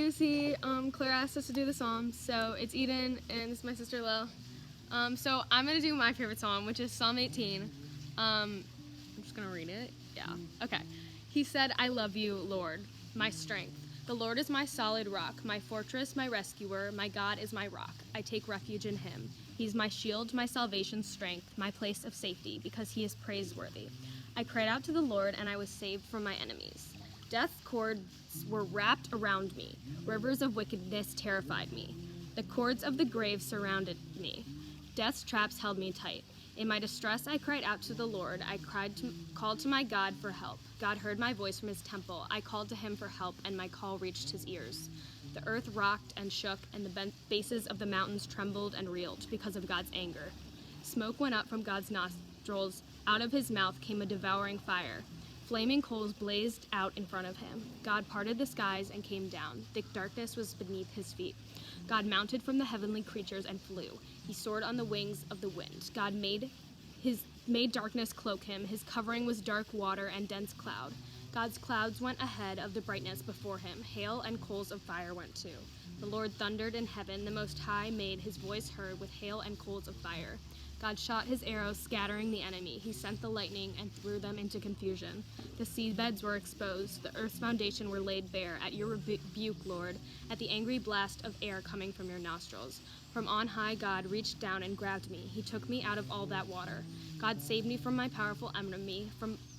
Lucy. Claire asked us to do the Psalms, so it's Eden and this is my sister Lil. So I'm gonna do my favorite psalm, which is Psalm 18. I'm just gonna read it. Yeah. Okay. He said, "I love you, Lord, my strength. The Lord is my solid rock, my fortress, my rescuer. My God is my rock. I take refuge in him. He's my shield, my salvation's strength, my place of safety, because he is praiseworthy. I cried out to the Lord, and I was saved from my enemies. Death's cords were wrapped around me. Rivers of wickedness terrified me. The cords of the grave surrounded me. Death's traps held me tight. In my distress, I cried out to the Lord. I called to my God for help. God heard my voice from his temple. I called to him for help, and my call reached his ears. The earth rocked and shook, and the bases of the mountains trembled and reeled because of God's anger. Smoke went up from God's nostrils. Out of his mouth came a devouring fire. Flaming coals blazed out in front of him. God parted the skies and came down. Thick darkness was beneath his feet. God mounted from the heavenly creatures and flew. He soared on the wings of the wind. God made darkness cloak him. His covering was dark water and dense cloud. God's clouds went ahead of the brightness before him. Hail and coals of fire went too. The Lord thundered in heaven. The Most High made his voice heard with hail and coals of fire. God shot his arrows, scattering the enemy. He sent the lightning and threw them into confusion. The seabeds were exposed. The earth's foundation were laid bare at your rebuke, Lord, at the angry blast of air coming from your nostrils. From on high, God reached down and grabbed me. He took me out of all that water. God saved me from my powerful enemy,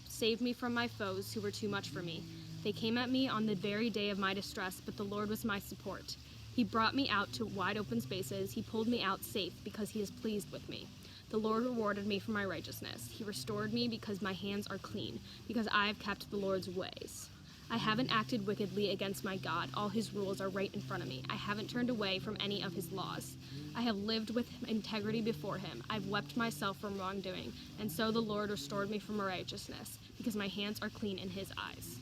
saved me from my foes who were too much for me. They came at me on the very day of my distress, but the Lord was my support. He brought me out to wide open spaces. He pulled me out safe because he is pleased with me. The Lord rewarded me for my righteousness. He restored me because my hands are clean, because I have kept the Lord's ways. I haven't acted wickedly against my God. All his rules are right in front of me. I haven't turned away from any of his laws. I have lived with integrity before him. I've wept myself from wrongdoing, and so the Lord restored me from my righteousness, because my hands are clean in his eyes."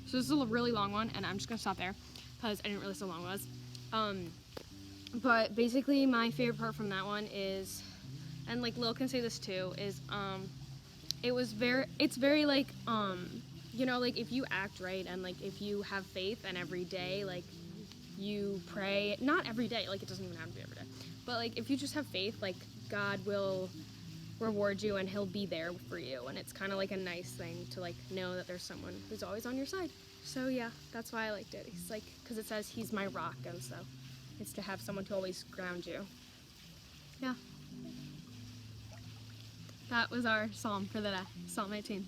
So this is a really long one, and I'm just going to stop there, because I didn't realize how long it was. But basically, my favorite part from that one is, and like Lil can say this too, is it's very like like if you act right and like if you have faith and every day like you pray, not every day, like it doesn't even have to be every day, but like if you just have faith, like God will reward you and he'll be there for you, and it's kind of like a nice thing to like know that there's someone who's always on your side. So yeah, that's why I liked it. He's like, because it says he's my rock, and so it's to have someone to always ground you. Yeah. That was our psalm for the day, Psalm 18.